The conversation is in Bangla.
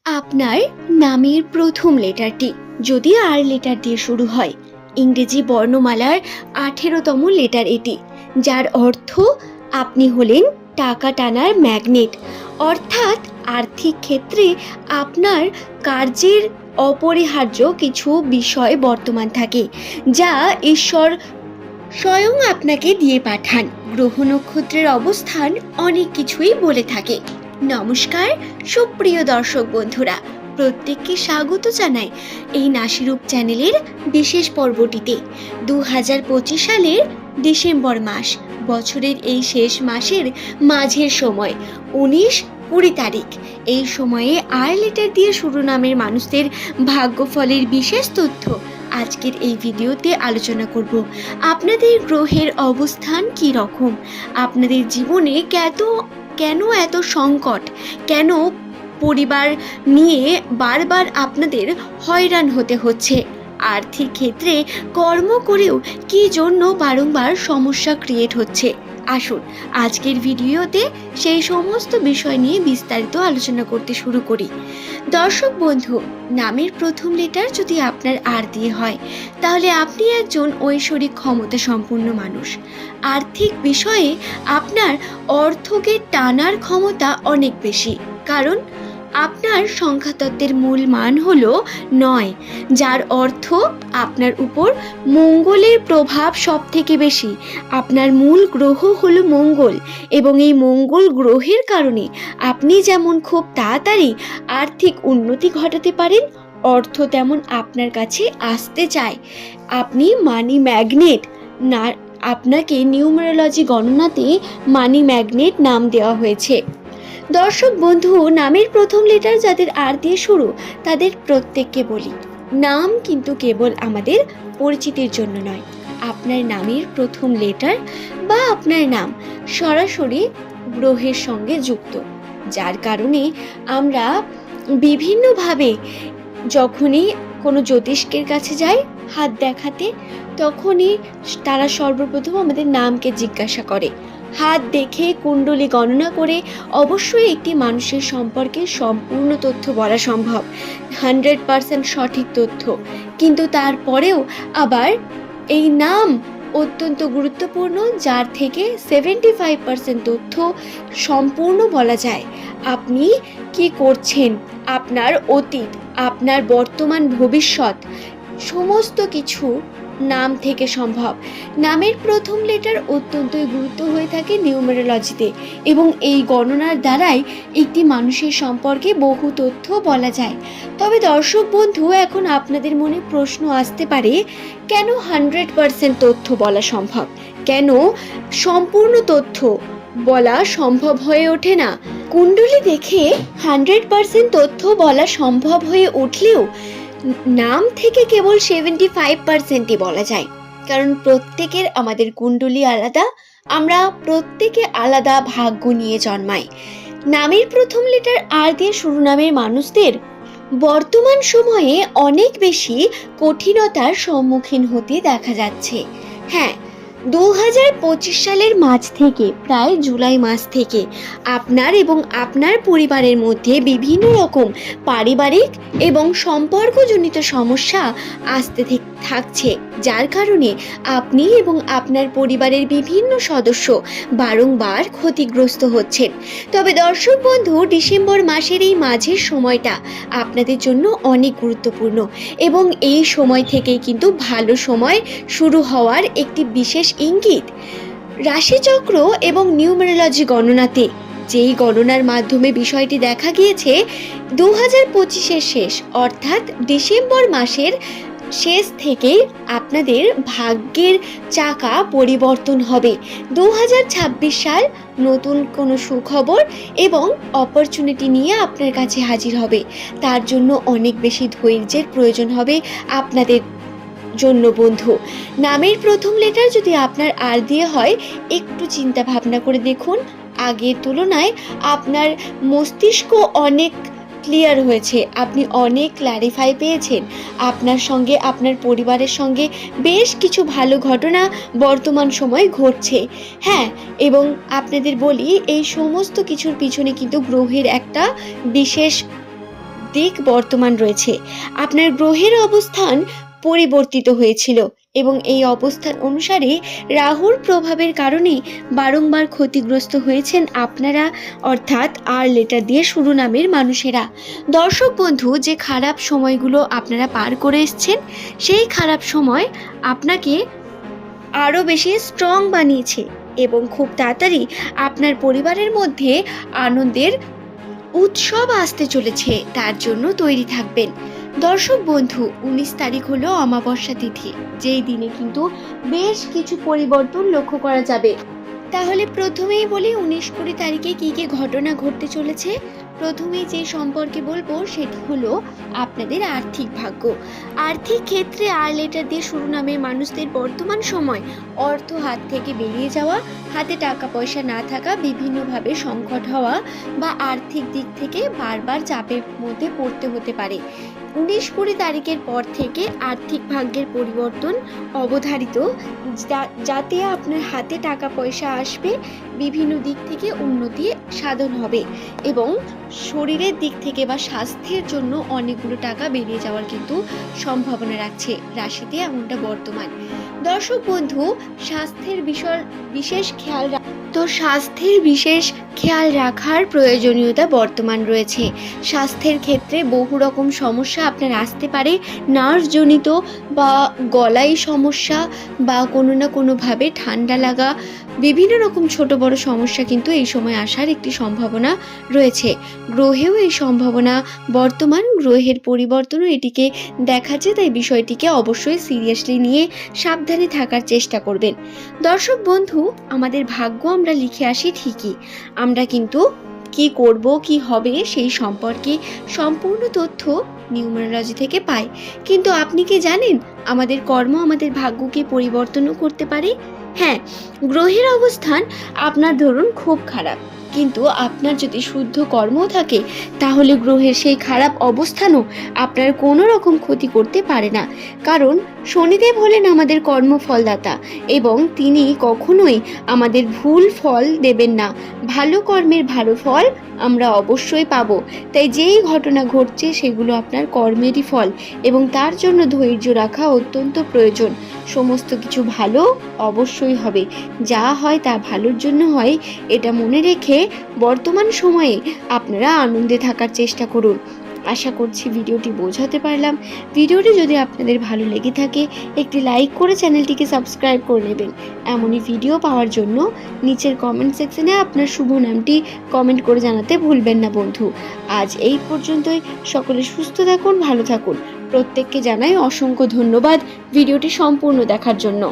আপনার নামের প্রথম লেটারটি যদি আর লেটার দিয়ে শুরু হয়, ইংরেজি বর্ণমালার 18তম লেটার এটি, যার অর্থ আপনি হলেন টাকা টানার ম্যাগনেট। অর্থাৎ আর্থিক ক্ষেত্রে আপনার কার্যের অপরিহার্য কিছু বিষয় বর্তমান থাকে, যা ঈশ্বর স্বয়ং আপনাকে দিয়ে পাঠান। গ্রহ নক্ষত্রের অবস্থান অনেক কিছুই বলে থাকে। নমস্কার সুপ্রিয় দর্শক বন্ধুরা, প্রত্যেককে স্বাগত জানাই এই নাসিরূপ চ্যানেলের বিশেষ পর্বটিতে। 2025 সালের ডিসেম্বর মাস, বছরের এই শেষ মাসের মাঝের সময়, 19-20 তারিখ। এই সময়ে আর লেটার দিয়ে শুরু নামের মানুষদের ভাগ্যফলের বিশেষ তথ্য আজকের এই ভিডিওতে আলোচনা করব। আপনাদের গ্রহের অবস্থান কি রকম, আপনাদের জীবনে কেন এত সংকট, কেন পরিবার নিয়ে বারবার আপনাদের হয়রান হতে হচ্ছে, আর্থিক ক্ষেত্রে কর্ম করেও কি জন্য বারংবার সমস্যা ক্রিয়েট হচ্ছে। আসুন আজকের ভিডিওতে সেই সমস্ত বিষয় নিয়ে বিস্তারিত আলোচনা করতে শুরু করি। দর্শক বন্ধু, নামের প্রথম লেটার যদি আপনার আর দিয়ে হয়, তাহলে আপনি একজন ঐশ্বরিক ক্ষমতা সম্পন্ন মানুষ। আর্থিক বিষয়ে আপনার অর্থকে টানার ক্ষমতা অনেক বেশি, কারণ আপনার সংখ্যাতত্ত্বের মূল মান হলো 9, যার অর্থ আপনার উপর মঙ্গলের প্রভাব সব থেকে বেশি। আপনার মূল গ্রহ হলো মঙ্গল, এবং এই মঙ্গল গ্রহের কারণে আপনি যেমন খুব তাড়াতাড়ি আর্থিক উন্নতি ঘটাতে পারেন, অর্থ তেমন আপনার কাছে আসতে চায়। আপনি মানি ম্যাগনেট না, আপনাকে নিউমেরোলজি গণনাতে মানি ম্যাগনেট নাম দেওয়া হয়েছে। দর্শক বন্ধু, নামের প্রথম লেটার যাদের আর দিয়ে শুরু, তাদের প্রত্যেককে বলি, নাম কিন্তু কেবল আমাদের পরিচিতির জন্য নয়। আপনার নামের প্রথম লেটার বা আপনার নাম সরাসরি গ্রহের সঙ্গে যুক্ত, যার কারণে আমরা বিভিন্নভাবে যখনই কোনো জ্যোতিষ্কের কাছে যাই হাত দেখাতে, তখনই তারা সর্বপ্রথম আমাদের নামকে জিজ্ঞাসা করে। হাত দেখে কুণ্ডলী গণনা করে অবশ্যই একটি মানুষের সম্পর্কে সম্পূর্ণ তথ্য বলা সম্ভব, 100% সঠিক তথ্য, কিন্তু তারপরেও আবার এই নাম অত্যন্ত গুরুত্বপূর্ণ, যার থেকে 75% তথ্য সম্পূর্ণ বলা যায়। আপনি কি করছেন, আপনার অতীত, আপনার বর্তমান, ভবিষ্যৎ, সমস্ত কিছু নাম থেকে সম্ভব। নামের প্রথম লেটার অত্যন্তই গুরুত্ব হয়ে থাকে নিউমেরোলজিতে, এবং এই গণনার দ্বারাই একটি মানুষের সম্পর্কে বহু তথ্য বলা যায়। তবে দর্শক বন্ধু, এখন আপনাদের মনে প্রশ্ন আসতে পারে, কেন 100% তথ্য বলা সম্ভব, কেন সম্পূর্ণ তথ্য বলা সম্ভব হয়ে ওঠে না? কুণ্ডলী দেখে 100% তথ্য বলা সম্ভব হয়ে উঠলেও নাম থেকে কেবল 75%ই বলা যায়, কারণ প্রত্যেকের আমাদের কুণ্ডলী আলাদা, আমরা প্রত্যেকে আলাদা ভাগ্য নিয়ে জন্মাই। নামের প্রথম লেটার আর দিয়ে শুরু নামের মানুষদের বর্তমান সময়ে অনেক বেশি কঠিনতার সম্মুখীন হতে দেখা যাচ্ছে। হ্যাঁ, 2025 সালের মাঝ থেকে প্রায় জুলাই মাস থেকে আপনার এবং আপনার পরিবারের মধ্যে বিভিন্ন রকম পারিবারিক এবং সম্পর্কজনিত সমস্যা আসতে থাকছে, যার কারণে আপনি এবং আপনার পরিবারের বিভিন্ন সদস্য বারংবার ক্ষতিগ্রস্ত হচ্ছেন। তবে দর্শক বন্ধু, ডিসেম্বর মাসের এই মাঝের সময়টা আপনাদের জন্য অনেক গুরুত্বপূর্ণ, এবং এই সময় থেকেই কিন্তু ভালো সময় শুরু হওয়ার একটি বিশেষ ইঙ্গিত। রাশিচক্র এবং নিউমেরোলজি গণনাতে যেই গণনার মাধ্যমে বিষয়টি দেখা গিয়েছে, 2025-এর শেষ অর্থাৎ ডিসেম্বর মাসের শেষ থেকেই আপনাদের ভাগ্যের চাকা পরিবর্তন হবে। 2026 সাল নতুন কোনো সুখবর এবং অপরচুনিটি নিয়ে আপনার কাছে হাজির হবে। তার জন্য অনেক বেশি ধৈর্যের প্রয়োজন হবে আপনাদের জন্য বন্ধু। নামের প্রথম লেটার যদি আপনার আর দিয়ে হয়, একটু চিন্তা ভাবনা করে দেখুন, আগের তুলনায় আপনার মস্তিষ্ক অনেক ক্লিয়ার হয়েছে, আপনি অনেক ক্ল্যারিফাই পেয়েছেন, আপনার সঙ্গে আপনার পরিবারের সঙ্গে বেশ কিছু ভালো ঘটনা বর্তমান সময় ঘটছে। হ্যাঁ, এবং আপনাদের বলি, এই সমস্ত কিছুর পিছনে কিন্তু গ্রহের একটা বিশেষ দিক বর্তমান রয়েছে। আপনার গ্রহের অবস্থান পরিবর্তিত হয়েছিল এবং এই অবস্থান অনুসারে রাহুর প্রভাবের কারণে বারংবার ক্ষতিগ্রস্ত হয়েছেন আপনারা, অর্থাৎ আর লেটার দিয়ে শুরু নামের মানুষেরা। দর্শক বন্ধু, যে খারাপ সময়গুলো আপনারা পার করে এসছেন, সেই খারাপ সময় আপনাকে আরও বেশি স্ট্রং বানিয়েছে এবং খুব তাড়াতাড়ি আপনার পরিবারের মধ্যে আনন্দের উৎসব আসতে চলেছে, তার জন্য তৈরি থাকবেন। দর্শক বন্ধু, 19 তারিখ হলো অমাবস্যা তিথি, যেই দিনে কিন্তু বেশ কিছু পরিবর্তন লক্ষ্য করা যাবে। তাহলে প্রথমেই বলি 19-20 তারিখে কি কি ঘটনা ঘটতে চলেছে। প্রথমেই যে সম্পর্কে বলবো সেটি হলো আপনাদের আর্থিক ভাগ্য। আর্থিক ক্ষেত্রে আর লেটার দিয়ে শুরু নামের মানুষদের বর্তমান সময় অর্থ হাত থেকে বেরিয়ে যাওয়া, হাতে টাকা পয়সা না থাকা, বিভিন্নভাবে সংকট হওয়া বা আর্থিক দিক থেকে বারবার চাপের মধ্যে পড়তে হতে পারে। 19-20 তারিখের পর থেকে আর্থিক ভাগ্যের পরিবর্তন অবধারিত, যাতে আপনার হাতে টাকা পয়সা আসবে, বিভিন্ন দিক থেকে উন্নতি সাধন হবে এবং শরীরের দিক থেকে বা স্বাস্থ্যের জন্য অনেকগুলো টাকা বেরিয়ে যাওয়ার কিন্তু সম্ভাবনা রাখছে রাশিতে, এমনটা বর্তমান। দর্শক বন্ধু, স্বাস্থ্যের বিশেষ খেয়াল রাখার প্রয়োজনীয়তা বর্তমান রয়েছে। স্বাস্থ্যের ক্ষেত্রে বহু রকম সমস্যা আপনার আসতে পারে, নার্ভজনিত বা গলায় সমস্যা বা কোনো না কোনোভাবে ঠান্ডা লাগা, বিভিন্ন রকম ছোট বড় সমস্যা কিন্তু এই সময় আসার একটি সম্ভাবনা রয়েছে। গ্রহেও এই সম্ভাবনা বর্তমান, গ্রহের পরিবর্তনও এটিকে দেখাচ্ছে, তাই বিষয়টিকে অবশ্যই সিরিয়াসলি নিয়ে সাবধানে থাকার চেষ্টা করবেন। দর্শক বন্ধু, আমাদের ভাগ্য আমরা লিখে আসি ঠিকই, আমরা কিন্তু কি করব কি হবে সেই সম্পর্কে সম্পূর্ণ তথ্য নিউমারোলজি থেকে পাই। কিন্তু আপনি কি জানেন আমাদের কর্ম আমাদের ভাগ্যকে পরিবর্তনও করতে পারে? হ্যাঁ, গ্রহের অবস্থান আপনার ধরুন খুব খারাপ, কিন্তু আপনার যদি শুদ্ধ কর্ম থাকে তাহলে গ্রহের সেই খারাপ অবস্থানও আপনার কোনো রকম ক্ষতি করতে পারে না। কারণ শনিদেব হলেন আমাদের কর্মফলদাতা এবং তিনি কখনোই আমাদের ভুল ফল দেবেন না। ভালো কর্মের ভালো ফল আমরা অবশ্যই পাবো। তাই যেই ঘটনা ঘটছে সেগুলো আপনার কর্মেরই ফল এবং তার জন্য ধৈর্য রাখা অত্যন্ত প্রয়োজন। সমস্ত কিছু ভালো অবশ্যই হবে, যা হয় তা ভালোর জন্য হয়, এটা মনে রেখে বর্তমান সময়ে আপনারা আনন্দে থাকার চেষ্টা করুন। আশা করছি ভিডিওটি বোঝাতে পারলাম। ভিডিওটি যদি আপনাদের ভালো লেগে থাকে একটি লাইক করে চ্যানেলটিকে সাবস্ক্রাইব করে নেবেন। এমনই ভিডিও পাওয়ার জন্য নিচের কমেন্ট সেকশনে আপনার শুভ নামটি কমেন্ট করে জানাতে ভুলবেন না বন্ধু। আজ এই পর্যন্তই। সকলে সুস্থ থাকুন, ভালো থাকুন। প্রত্যেককে জানাই অসংখ্য ধন্যবাদ ভিডিওটি সম্পূর্ণ দেখার জন্য।